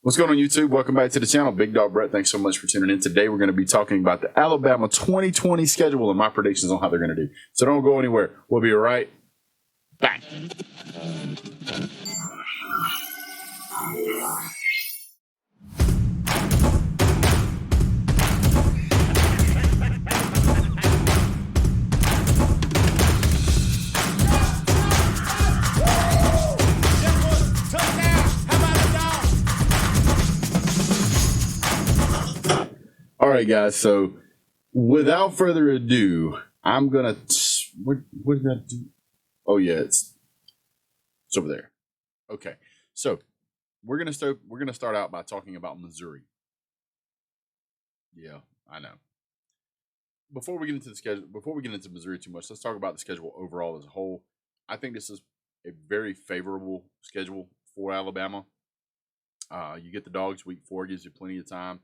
What's going on, YouTube? Welcome back to the channel. Big Dawg Brett. Thanks so much for tuning in. Today, we're going to be talking about the Alabama 2020 schedule and my predictions on how they're going to do. So don't go anywhere. We'll be right back. All right, guys. So without further ado, I'm going to... What did I do? Oh, yeah. It's over there. Okay. So we're going to start out by talking about Missouri. Yeah, I know. Before we get into the schedule, before we get into Missouri too much, let's talk about the schedule overall as a whole. I think this is a very favorable schedule for Alabama. You get the Dogs week 4, gives you plenty of time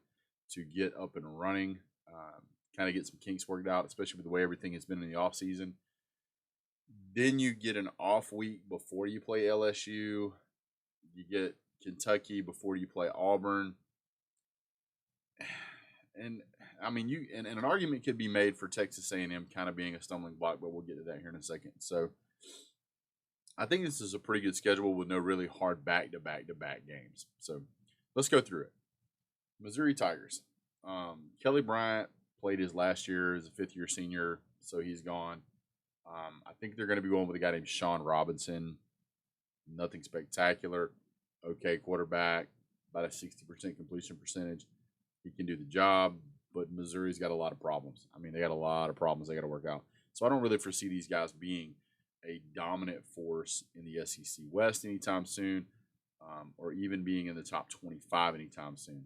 to get up and running, kind of get some kinks worked out, especially with the way everything has been in the offseason. Then you get an off week before you play LSU. You get Kentucky before you play Auburn. And I mean, and an argument could be made for Texas A&M kind of being a stumbling block, but we'll get to that here in a second. So I think this is a pretty good schedule with no really hard back-to-back games. So let's go through it. Missouri Tigers. Kelly Bryant played his last year as a fifth-year senior, so he's gone. I think they're going to be going with a guy named Sean Robinson. Nothing spectacular. Okay quarterback, about a 60% completion percentage. He can do the job, but Missouri's got a lot of problems. I mean, they got a lot of problems they got to work out. So I don't really foresee these guys being a dominant force in the SEC West anytime soon, or even being in the top 25 anytime soon.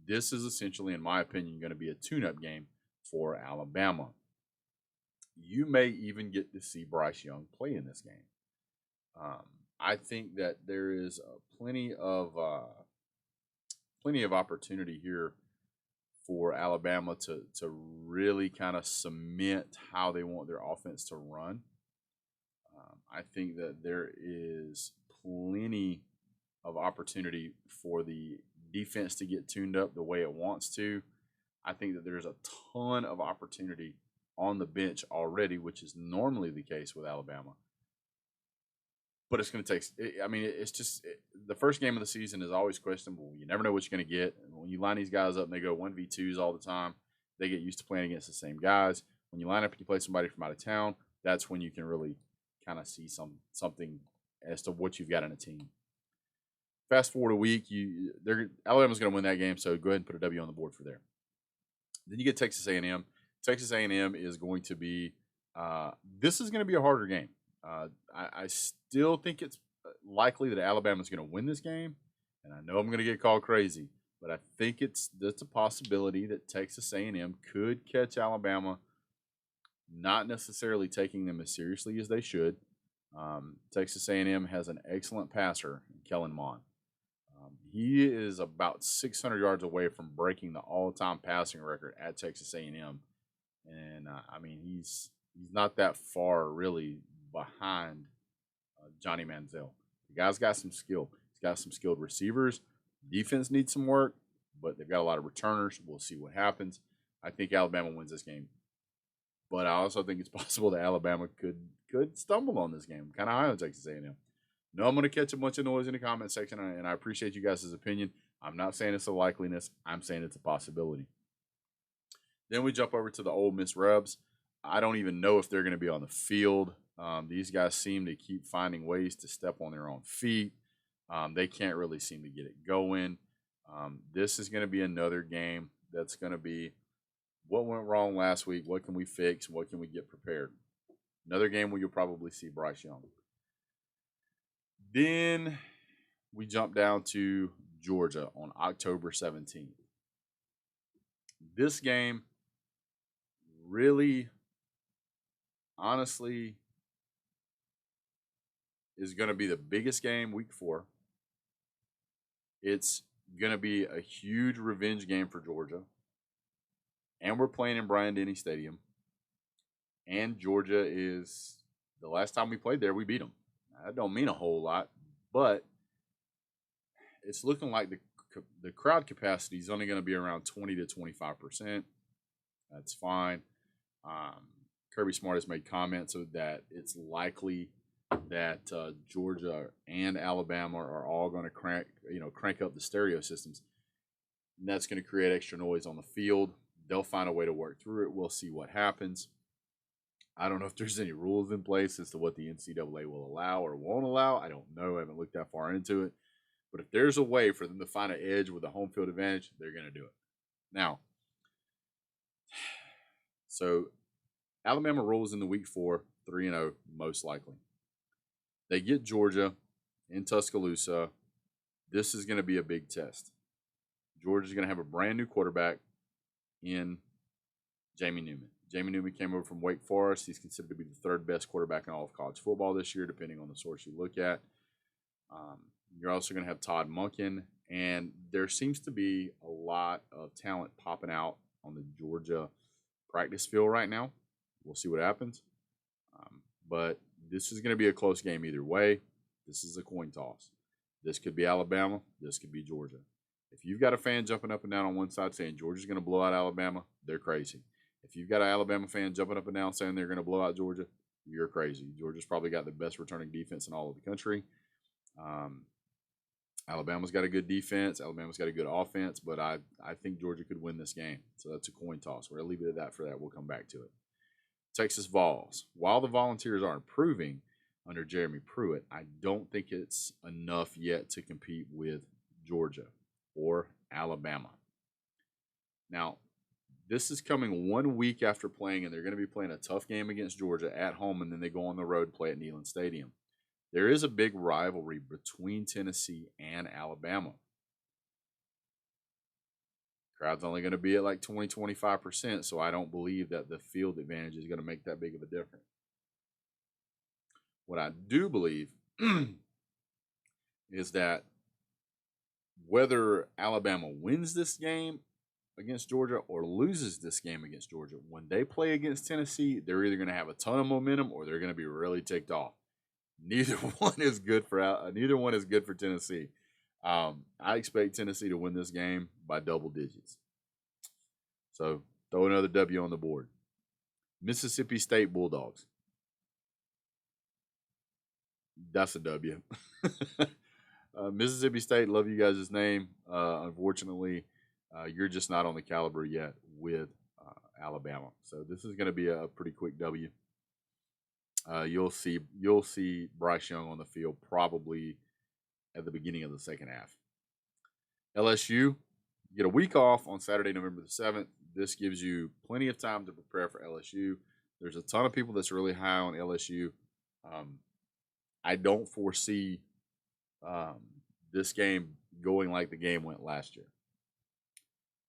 This is essentially, in my opinion, going to be a tune-up game for Alabama. You may even get to see Bryce Young play in this game. I think that there is plenty of opportunity here for Alabama to really kind of cement how they want their offense to run. I think that there is plenty of opportunity for the defense to get tuned up the way it wants to. I think that there's a ton of opportunity on the bench already, which is normally the case with Alabama. But it's going to take, it's just, the first game of the season is always questionable. You never know what you're going to get. And when you line these guys up and they go 1v2s all the time, they get used to playing against the same guys. When you line up and you play somebody from out of town, that's when you can really kind of see something as to what you've got in a team. Fast forward a week, Alabama's going to win that game, so go ahead and put a W on the board for there. Then you get Texas A&M. Texas A&M is going to be this is going to be a harder game. I still think it's likely that Alabama's going to win this game, and I know I'm going to get called crazy, but I think that's a possibility that Texas A&M could catch Alabama, not necessarily taking them as seriously as they should. Texas A&M has an excellent passer, Kellen Mond. He is about 600 yards away from breaking the all-time passing record at Texas A&M, and he's not that far really behind Johnny Manziel. The guy's got some skill. He's got some skilled receivers. Defense needs some work, but they've got a lot of returners. We'll see what happens. I think Alabama wins this game, but I also think it's possible that Alabama could stumble on this game. I'm kind of high on Texas A&M. No, I'm going to catch a bunch of noise in the comment section, and I appreciate you guys' opinion. I'm not saying it's a likeliness. I'm saying it's a possibility. Then we jump over to the Ole Miss Rebs. I don't even know if they're going to be on the field. These guys seem to keep finding ways to step on their own feet. They can't really seem to get it going. This is going to be another game that's going to be what went wrong last week, what can we fix, what can we get prepared. Another game where you'll probably see Bryce Young. Then we jump down to Georgia on October 17th. This game really, honestly, is going to be the biggest game week 4. It's going to be a huge revenge game for Georgia. And we're playing in Bryant-Denny Stadium. And Georgia is, the last time we played there, we beat them. That don't mean a whole lot, but it's looking like the the crowd capacity is only going to be around 20 to 25%. That's fine. Kirby Smart has made comments that it's likely that Georgia and Alabama are all going to crank up the stereo systems, and that's going to create extra noise on the field. They'll find a way to work through it. We'll see what happens. I don't know if there's any rules in place as to what the NCAA will allow or won't allow. I don't know. I haven't looked that far into it. But if there's a way for them to find an edge with a home field advantage, they're going to do it. Now, so Alabama rolls into week 4, 3-0, most likely. They get Georgia in Tuscaloosa. This is going to be a big test. Georgia's going to have a brand new quarterback in Jamie Newman. Jamie Newman came over from Wake Forest. He's considered to be the 3rd best quarterback in all of college football this year, depending on the source you look at. You're also going to have Todd Monken, and there seems to be a lot of talent popping out on the Georgia practice field right now. We'll see what happens. But this is going to be a close game either way. This is a coin toss. This could be Alabama. This could be Georgia. If you've got a fan jumping up and down on one side saying Georgia's going to blow out Alabama, they're crazy. If you've got an Alabama fan jumping up and down saying they're going to blow out Georgia, you're crazy. Georgia's probably got the best returning defense in all of the country. Alabama's got a good defense. Alabama's got a good offense, but I think Georgia could win this game. So that's a coin toss. We're going to leave it at that for that. We'll come back to it. Texas Vols. While the Volunteers are improving under Jeremy Pruitt, I don't think it's enough yet to compete with Georgia or Alabama. Now, this is coming 1 week after playing, and they're going to be playing a tough game against Georgia at home, and then they go on the road and play at Neyland Stadium. There is a big rivalry between Tennessee and Alabama. Crowd's only going to be at like 20-25%, so I don't believe that the field advantage is going to make that big of a difference. What I do believe is that whether Alabama wins this game against Georgia or loses this game against Georgia, when they play against Tennessee, they're either going to have a ton of momentum or they're going to be really ticked off. Neither one is good for Tennessee. I expect Tennessee to win this game by double digits. So throw another W on the board. Mississippi State Bulldogs. That's a W. Mississippi State, love you guys' name. Unfortunately, you're just not on the caliber yet with Alabama. So this is going to be a pretty quick W. You'll see Bryce Young on the field probably at the beginning of the second half. LSU, get a week off on Saturday, November the 7th. This gives you plenty of time to prepare for LSU. There's a ton of people that's really high on LSU. I don't foresee this game going like the game went last year.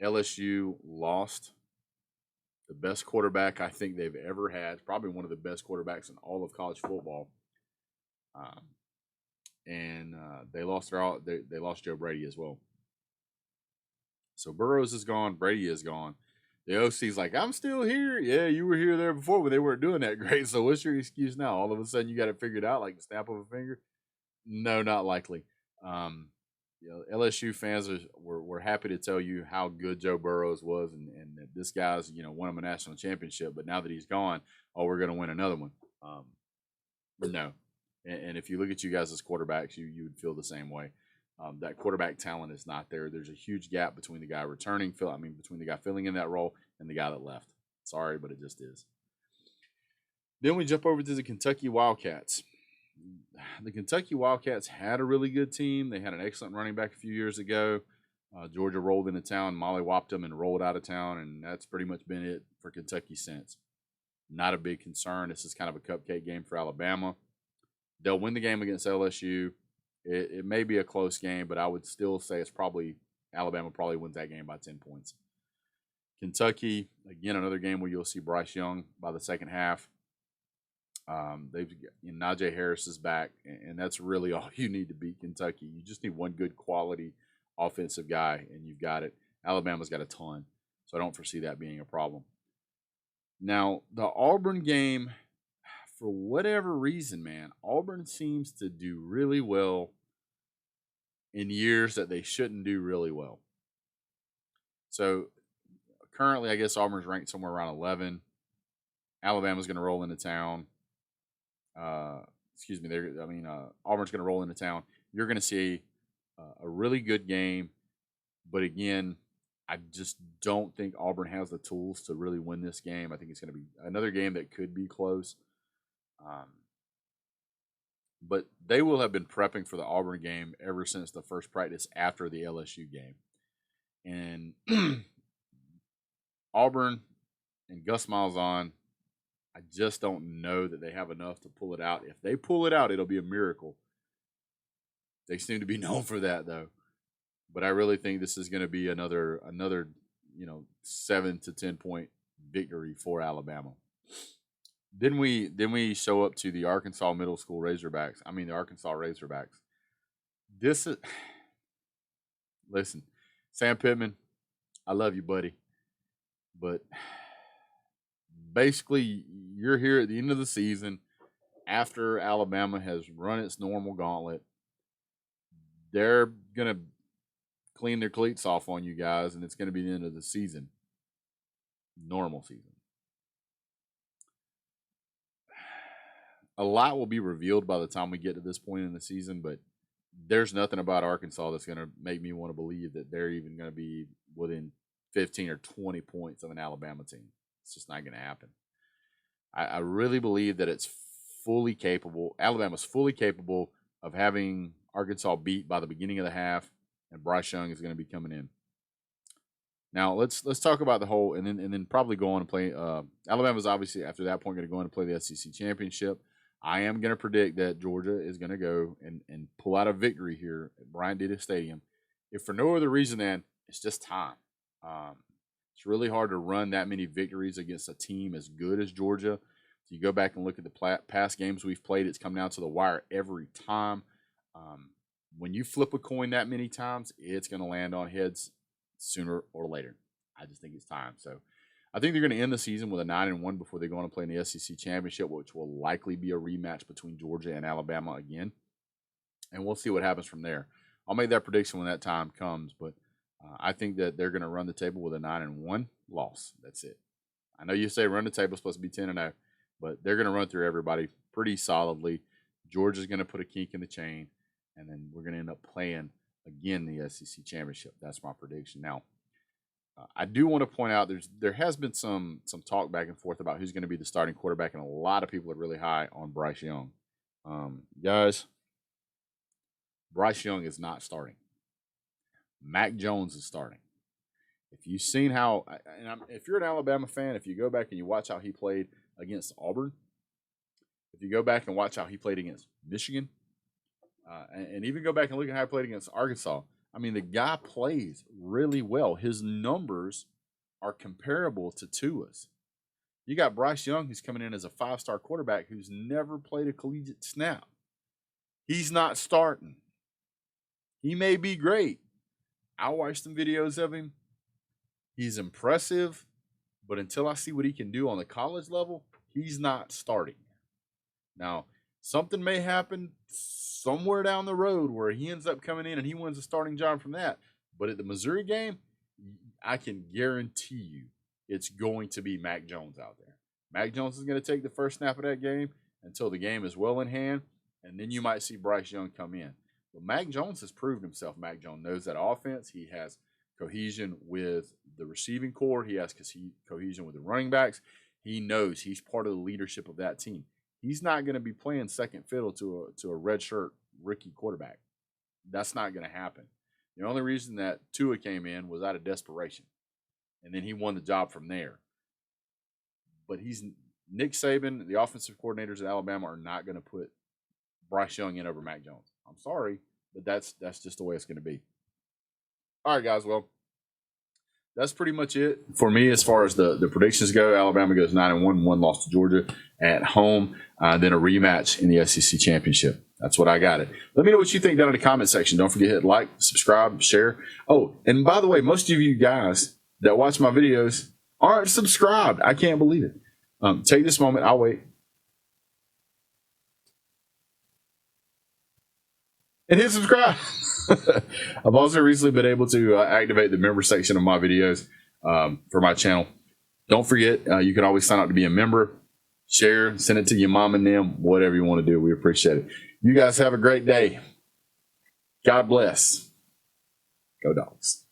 LSU lost the best quarterback I think they've ever had, probably one of the best quarterbacks in all of college football. And they lost they lost Joe Brady as well. So Burrows is gone, Brady is gone. The OC's like, I'm still here. Yeah, you were here there before, but they weren't doing that great. So what's your excuse now? All of a sudden you got it figured out like the snap of a finger? No, not likely. LSU fans were happy to tell you how good Joe Burrows was and that this guy's, won him a national championship. But now that he's gone, we're going to win another one. But no. And if you look at you guys as quarterbacks, you would feel the same way. That quarterback talent is not there. There's a huge gap between the guy between the guy filling in that role and the guy that left. Sorry, but it just is. Then we jump over to the Kentucky Wildcats. The Kentucky Wildcats had a really good team. They had an excellent running back a few years ago. Georgia rolled into town, mollywopped them, and rolled out of town, and that's pretty much been it for Kentucky since. Not a big concern. This is kind of a cupcake game for Alabama. They'll win the game against LSU. It may be a close game, but I would still say Alabama probably wins that game by 10 points. Kentucky, again, another game where you'll see Bryce Young by the second half. Najee Harris is back, and that's really all you need to beat Kentucky. You just need one good quality offensive guy, and you've got it. Alabama's got a ton, so I don't foresee that being a problem. Now, the Auburn game, for whatever reason, man, Auburn seems to do really well in years that they shouldn't do really well. So currently, I guess Auburn's ranked somewhere around 11. Alabama's going to roll into town. Auburn's going to roll into town. You're going to see a really good game. But again, I just don't think Auburn has the tools to really win this game. I think it's going to be another game that could be close. But they will have been prepping for the Auburn game ever since the first practice after the LSU game. And Auburn and Gus Malzahn, I just don't know that they have enough to pull it out. If they pull it out, it'll be a miracle. They seem to be known for that, though. But I really think this is going to be another 7 to 10 point victory for Alabama. Then we show up to the Arkansas Middle School Razorbacks. The Arkansas Razorbacks. This is listen, Sam Pittman, I love you, buddy. But basically, you're here at the end of the season after Alabama has run its normal gauntlet. They're going to clean their cleats off on you guys, and it's going to be the end of the season. Normal season. A lot will be revealed by the time we get to this point in the season, but there's nothing about Arkansas that's going to make me want to believe that they're even going to be within 15 or 20 points of an Alabama team. It's just not going to happen. I really believe that it's fully capable. Alabama's fully capable of having Arkansas beat by the beginning of the half, and Bryce Young is going to be coming in. Now let's talk about the whole, and then probably go on and play. Alabama's obviously after that point going to go on and play the SEC championship. I am going to predict that Georgia is going to go and pull out a victory here at Bryant-Denny Stadium, if for no other reason than it's just time. It's really hard to run that many victories against a team as good as Georgia. If you go back and look at the past games we've played, it's come down to the wire every time. When you flip a coin that many times, it's going to land on heads sooner or later. I just think it's time. So I think they're going to end the season with a 9-1 before they go on and play in the SEC championship, which will likely be a rematch between Georgia and Alabama again. And we'll see what happens from there. I'll make that prediction when that time comes, but I think that they're going to run the table with a 9-1 loss. That's it. I know you say run the table is supposed to be 10-0, but they're going to run through everybody pretty solidly. Georgia's going to put a kink in the chain, and then we're going to end up playing again the SEC championship. That's my prediction. Now, I do want to point out there has been some talk back and forth about who's going to be the starting quarterback, and a lot of people are really high on Bryce Young. Guys, Bryce Young is not starting. Mac Jones is starting. If you've seen how, if you're an Alabama fan, if you go back and you watch how he played against Auburn, if you go back and watch how he played against Michigan, and even go back and look at how he played against Arkansas, the guy plays really well. His numbers are comparable to Tua's. You got Bryce Young, who's coming in as a 5-star quarterback who's never played a collegiate snap. He's not starting. He may be great. I watched some videos of him. He's impressive, but until I see what he can do on the college level, he's not starting. Now, something may happen somewhere down the road where he ends up coming in and he wins a starting job from that. But at the Missouri game, I can guarantee you it's going to be Mac Jones out there. Mac Jones is going to take the first snap of that game until the game is well in hand, and then you might see Bryce Young come in. But Mac Jones has proved himself. Mac Jones knows that offense. He has cohesion with the receiving core. He has cohesion with the running backs. He knows he's part of the leadership of that team. He's not going to be playing second fiddle to a redshirt rookie quarterback. That's not going to happen. The only reason that Tua came in was out of desperation, and then he won the job from there. But Nick Saban, the offensive coordinators at Alabama, are not going to put Bryce Young in over Mac Jones. I'm sorry, but that's just the way it's going to be. All right, guys. Well, that's pretty much it for me as far as the predictions go. Alabama goes 9-1, 1 loss to Georgia at home, then a rematch in the SEC championship. That's what I got it. Let me know what you think down in the comment section. Don't forget to hit like, subscribe, share. Oh, and by the way, most of you guys that watch my videos aren't subscribed. I can't believe it. Take this moment. I'll wait. And hit subscribe. I've also recently been able to activate the member section of my videos for my channel. Don't forget, you can always sign up to be a member, share, send it to your mom and them, whatever you want to do. We appreciate it. You guys have a great day. God bless. Go Dogs.